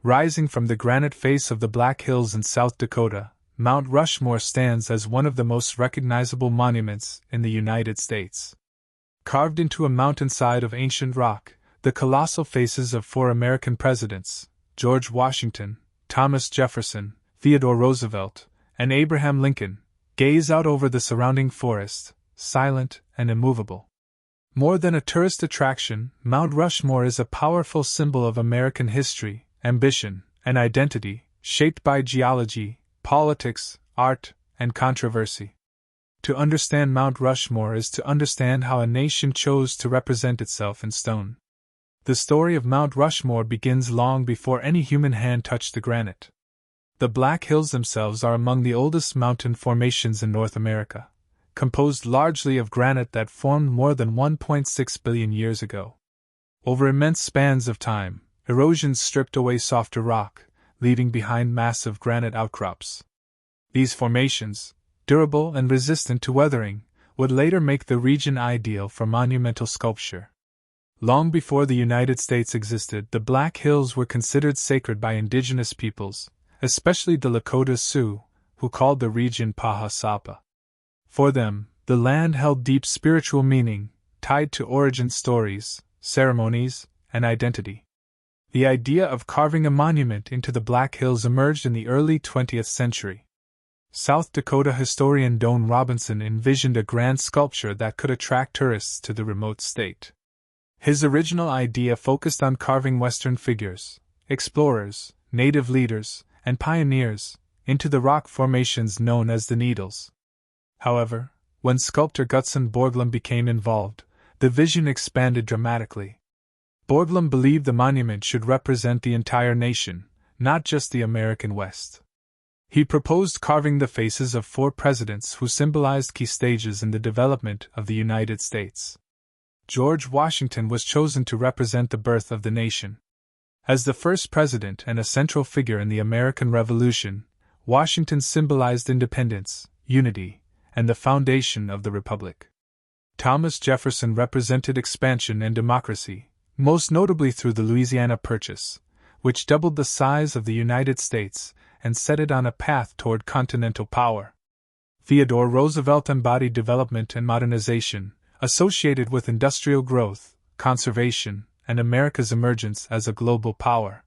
Rising from the granite face of the Black Hills in South Dakota, Mount Rushmore stands as one of the most recognizable monuments in the United States. Carved into a mountainside of ancient rock, the colossal faces of four American presidents, George Washington, Thomas Jefferson, Theodore Roosevelt, and Abraham Lincoln, gaze out over the surrounding forest, silent and immovable. More than a tourist attraction, Mount Rushmore is a powerful symbol of American history, ambition, and identity, shaped by geology, politics, art, and controversy. To understand Mount Rushmore is to understand how a nation chose to represent itself in stone. The story of Mount Rushmore begins long before any human hand touched the granite. The Black Hills themselves are among the oldest mountain formations in North America, composed largely of granite that formed more than 1.6 billion years ago. Over immense spans of time, erosion stripped away softer rock, leaving behind massive granite outcrops. These formations, durable and resistant to weathering, would later make the region ideal for monumental sculpture. Long before the United States existed, the Black Hills were considered sacred by indigenous peoples, especially the Lakota Sioux, who called the region Paha Sapa. For them, the land held deep spiritual meaning, tied to origin stories, ceremonies, and identity. The idea of carving a monument into the Black Hills emerged in the early 20th century. South Dakota historian Don Robinson envisioned a grand sculpture that could attract tourists to the remote state. His original idea focused on carving Western figures, explorers, native leaders, and pioneers, into the rock formations known as the Needles. However, when sculptor Gutzon Borglum became involved, the vision expanded dramatically. Borglum believed the monument should represent the entire nation, not just the American West. He proposed carving the faces of four presidents who symbolized key stages in the development of the United States. George Washington was chosen to represent the birth of the nation. As the first president and a central figure in the American Revolution, Washington symbolized independence, unity, and the foundation of the Republic. Thomas Jefferson represented expansion and democracy, most notably through the Louisiana Purchase, which doubled the size of the United States and set it on a path toward continental power. Theodore Roosevelt embodied development and modernization, associated with industrial growth, conservation, and America's emergence as a global power.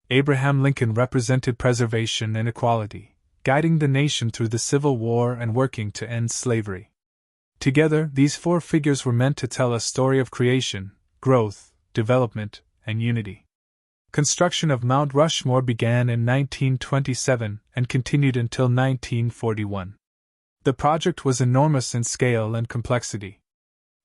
Abraham Lincoln represented preservation and equality, guiding the nation through the Civil War and working to end slavery. Together, these four figures were meant to tell a story of creation, growth, development, and unity. Construction of Mount Rushmore began in 1927 and continued until 1941. The project was enormous in scale and complexity.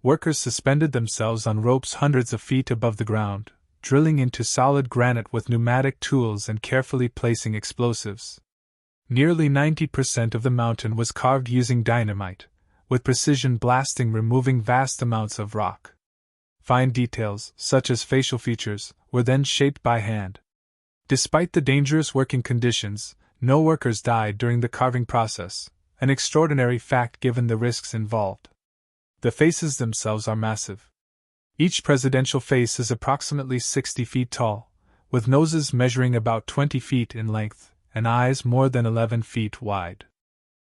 Workers suspended themselves on ropes hundreds of feet above the ground, drilling into solid granite with pneumatic tools and carefully placing explosives. Nearly 90% of the mountain was carved using dynamite, with precision blasting removing vast amounts of rock. Fine details, such as facial features, were then shaped by hand. Despite the dangerous working conditions, no workers died during the carving process, an extraordinary fact given the risks involved. The faces themselves are massive. Each presidential face is approximately 60 feet tall, with noses measuring about 20 feet in length and eyes more than 11 feet wide.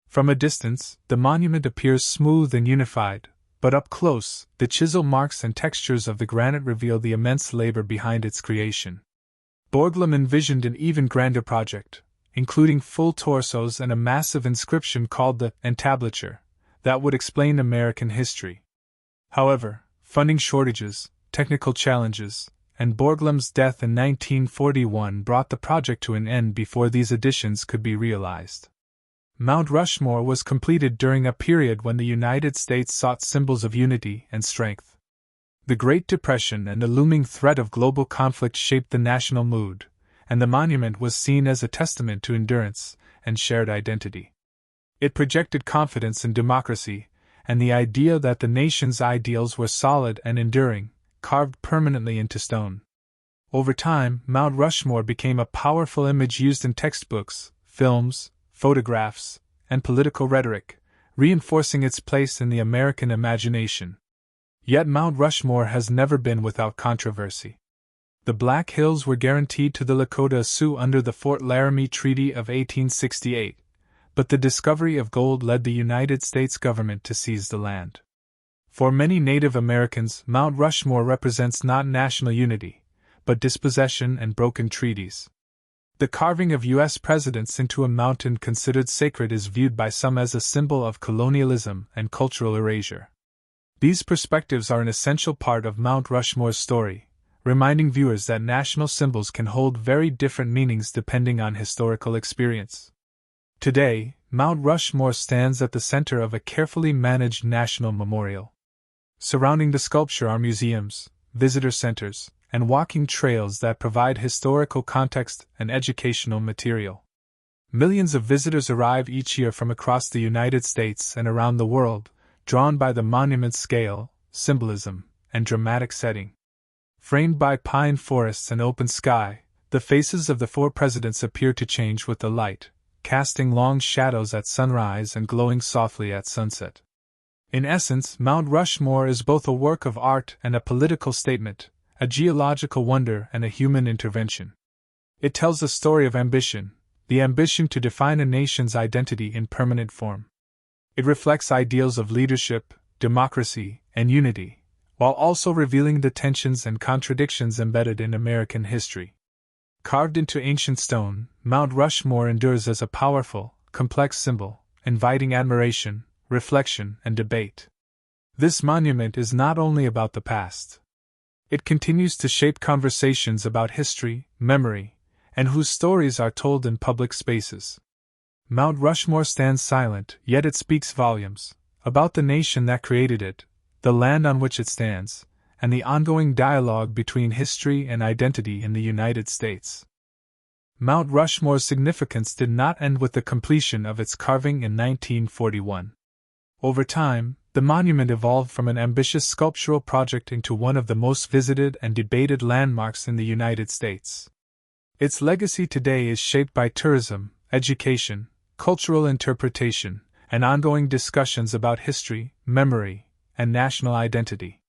From a distance, the monument appears smooth and unified, but up close, the chisel marks and textures of the granite reveal the immense labor behind its creation. Borglum envisioned an even grander project, including full torsos and a massive inscription called the entablature, that would explain American history. However, funding shortages, technical challenges, and Borglum's death in 1941 brought the project to an end before these additions could be realized. Mount Rushmore was completed during a period when the United States sought symbols of unity and strength. The Great Depression and the looming threat of global conflict shaped the national mood, and the monument was seen as a testament to endurance and shared identity. It projected confidence in democracy and the idea that the nation's ideals were solid and enduring, carved permanently into stone. Over time, Mount Rushmore became a powerful image used in textbooks, films, photographs, and political rhetoric, reinforcing its place in the American imagination. Yet Mount Rushmore has never been without controversy. The Black Hills were guaranteed to the Lakota Sioux under the Fort Laramie Treaty of 1868, but the discovery of gold led the United States government to seize the land. For many Native Americans, Mount Rushmore represents not national unity, but dispossession and broken treaties. The carving of U.S. presidents into a mountain considered sacred is viewed by some as a symbol of colonialism and cultural erasure. These perspectives are an essential part of Mount Rushmore's story, reminding viewers that national symbols can hold very different meanings depending on historical experience. Today, Mount Rushmore stands at the center of a carefully managed national memorial. Surrounding the sculpture are museums, visitor centers, and walking trails that provide historical context and educational material. Millions of visitors arrive each year from across the United States and around the world, drawn by the monument's scale, symbolism, and dramatic setting. Framed by pine forests and open sky, the faces of the four presidents appear to change with the light, casting long shadows at sunrise and glowing softly at sunset. In essence, Mount Rushmore is both a work of art and a political statement, a geological wonder and a human intervention. It tells a story of ambition, the ambition to define a nation's identity in permanent form. It reflects ideals of leadership, democracy, and unity, while also revealing the tensions and contradictions embedded in American history. Carved into ancient stone, Mount Rushmore endures as a powerful, complex symbol, inviting admiration, reflection, and debate. This monument is not only about the past. It continues to shape conversations about history, memory, and whose stories are told in public spaces. Mount Rushmore stands silent, yet it speaks volumes, about the nation that created it, the land on which it stands, and the ongoing dialogue between history and identity in the United States. Mount Rushmore's significance did not end with the completion of its carving in 1941. Over time, the monument evolved from an ambitious sculptural project into one of the most visited and debated landmarks in the United States. Its legacy today is shaped by tourism, education, cultural interpretation, and ongoing discussions about history, memory, and national identity.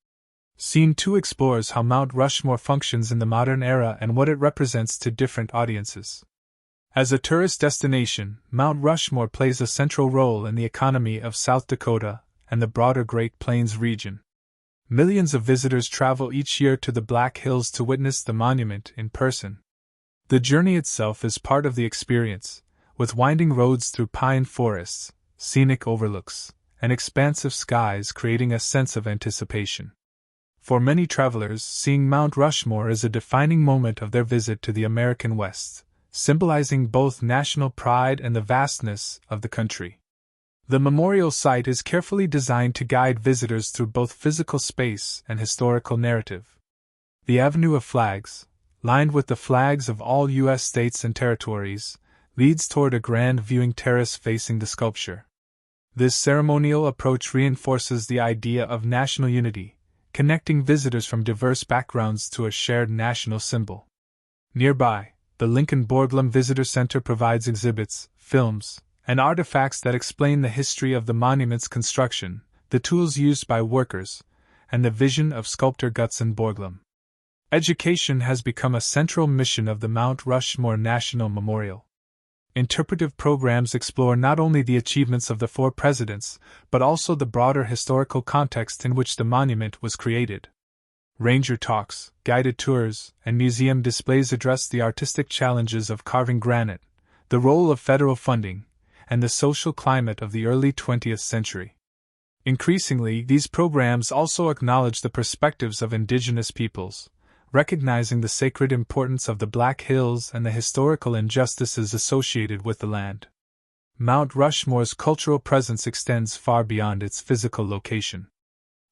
Scene 2 explores how Mount Rushmore functions in the modern era and what it represents to different audiences. As a tourist destination, Mount Rushmore plays a central role in the economy of South Dakota and the broader Great Plains region. Millions of visitors travel each year to the Black Hills to witness the monument in person. The journey itself is part of the experience, with winding roads through pine forests, scenic overlooks, and expansive skies creating a sense of anticipation. For many travelers, seeing Mount Rushmore is a defining moment of their visit to the American West, symbolizing both national pride and the vastness of the country. The memorial site is carefully designed to guide visitors through both physical space and historical narrative. The Avenue of Flags, lined with the flags of all U.S. states and territories, leads toward a grand viewing terrace facing the sculpture. This ceremonial approach reinforces the idea of national unity, connecting visitors from diverse backgrounds to a shared national symbol. Nearby, the Lincoln Borglum Visitor Center provides exhibits, films, and artifacts that explain the history of the monument's construction, the tools used by workers, and the vision of sculptor Gutzon Borglum. Education has become a central mission of the Mount Rushmore National Memorial. Interpretive programs explore not only the achievements of the four presidents, but also the broader historical context in which the monument was created. Ranger talks, guided tours, and museum displays address the artistic challenges of carving granite, the role of federal funding, and the social climate of the early 20th century. Increasingly, these programs also acknowledge the perspectives of Indigenous peoples, recognizing the sacred importance of the Black Hills and the historical injustices associated with the land. Mount Rushmore's cultural presence extends far beyond its physical location.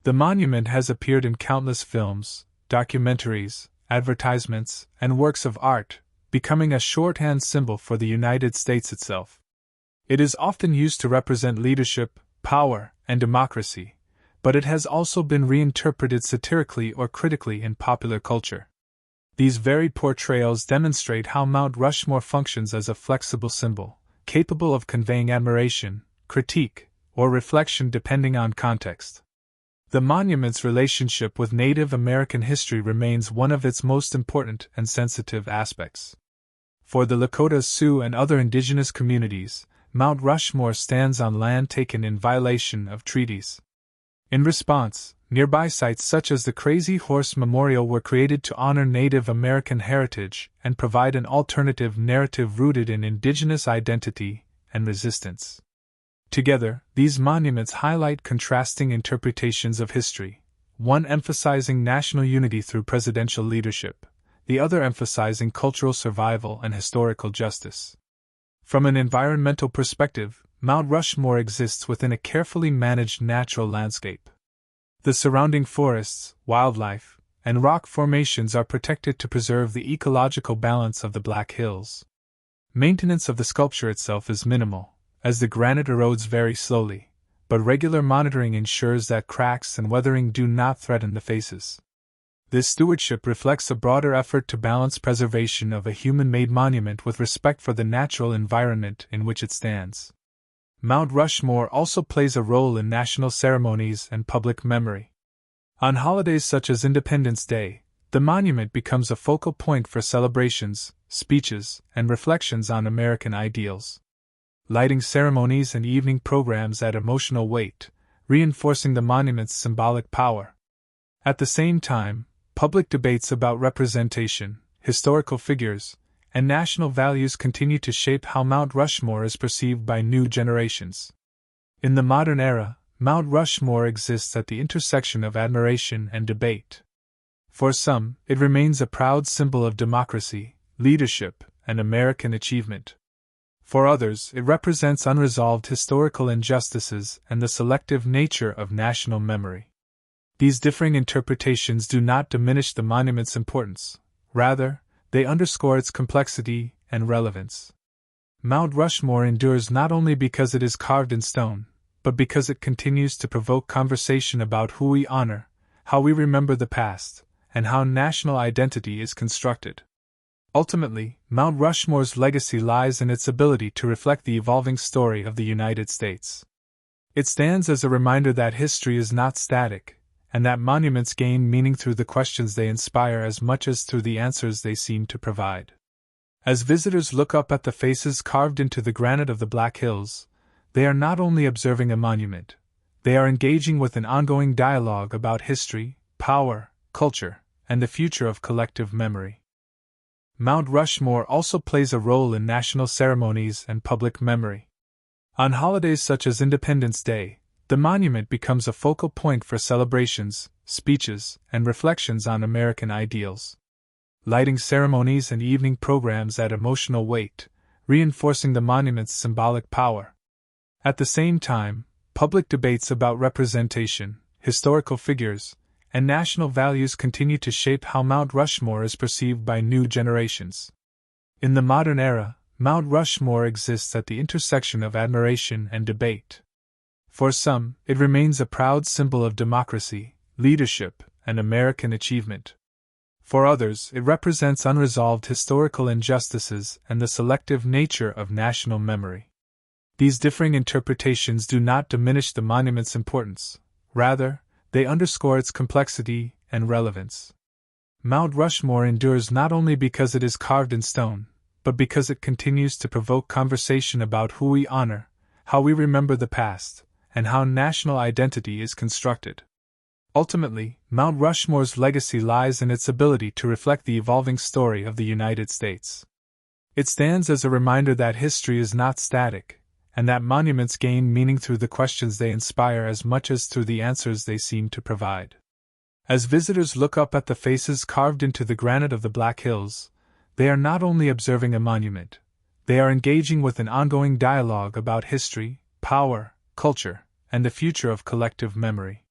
The monument has appeared in countless films, documentaries, advertisements, and works of art, becoming a shorthand symbol for the United States itself. It is often used to represent leadership, power, and democracy, but it has also been reinterpreted satirically or critically in popular culture. These varied portrayals demonstrate how Mount Rushmore functions as a flexible symbol, capable of conveying admiration, critique, or reflection depending on context. The monument's relationship with Native American history remains one of its most important and sensitive aspects. For the Lakota, Sioux, and other indigenous communities, Mount Rushmore stands on land taken in violation of treaties. In response, nearby sites such as the Crazy Horse Memorial were created to honor Native American heritage and provide an alternative narrative rooted in Indigenous identity and resistance. Together, these monuments highlight contrasting interpretations of history, one emphasizing national unity through presidential leadership, the other emphasizing cultural survival and historical justice. From an environmental perspective, Mount Rushmore exists within a carefully managed natural landscape. The surrounding forests, wildlife, and rock formations are protected to preserve the ecological balance of the Black Hills. Maintenance of the sculpture itself is minimal, as the granite erodes very slowly, but regular monitoring ensures that cracks and weathering do not threaten the faces. This stewardship reflects a broader effort to balance preservation of a human-made monument with respect for the natural environment in which it stands. Mount Rushmore also plays a role in national ceremonies and public memory. On holidays such as Independence Day, the monument becomes a focal point for celebrations, speeches, and reflections on American ideals. Lighting ceremonies and evening programs add emotional weight, reinforcing the monument's symbolic power. At the same time, public debates about representation, historical figures, and national values continue to shape how Mount Rushmore is perceived by new generations. In the modern era, Mount Rushmore exists at the intersection of admiration and debate. For some, it remains a proud symbol of democracy, leadership, and American achievement. For others, it represents unresolved historical injustices and the selective nature of national memory. These differing interpretations do not diminish the monument's importance. Rather, they underscore its complexity and relevance. Mount Rushmore endures not only because it is carved in stone, but because it continues to provoke conversation about who we honor, how we remember the past, and how national identity is constructed. Ultimately, Mount Rushmore's legacy lies in its ability to reflect the evolving story of the United States. It stands as a reminder that history is not static, and that monuments gain meaning through the questions they inspire as much as through the answers they seem to provide. As visitors look up at the faces carved into the granite of the Black Hills, they are not only observing a monument, they are engaging with an ongoing dialogue about history, power, culture, and the future of collective memory. Mount Rushmore also plays a role in national ceremonies and public memory. On holidays such as Independence Day, the monument becomes a focal point for celebrations, speeches, and reflections on American ideals. Lighting ceremonies and evening programs add emotional weight, reinforcing the monument's symbolic power. At the same time, public debates about representation, historical figures, and national values continue to shape how Mount Rushmore is perceived by new generations. In the modern era, Mount Rushmore exists at the intersection of admiration and debate. For some, it remains a proud symbol of democracy, leadership, and American achievement. For others, it represents unresolved historical injustices and the selective nature of national memory. These differing interpretations do not diminish the monument's importance. Rather, they underscore its complexity and relevance. Mount Rushmore endures not only because it is carved in stone, but because it continues to provoke conversation about who we honor, how we remember the past, and how national identity is constructed. Ultimately, Mount Rushmore's legacy lies in its ability to reflect the evolving story of the United States. It stands as a reminder that history is not static, and that monuments gain meaning through the questions they inspire as much as through the answers they seem to provide. As visitors look up at the faces carved into the granite of the Black Hills, they are not only observing a monument, they are engaging with an ongoing dialogue about history, power, culture, and the future of collective memory.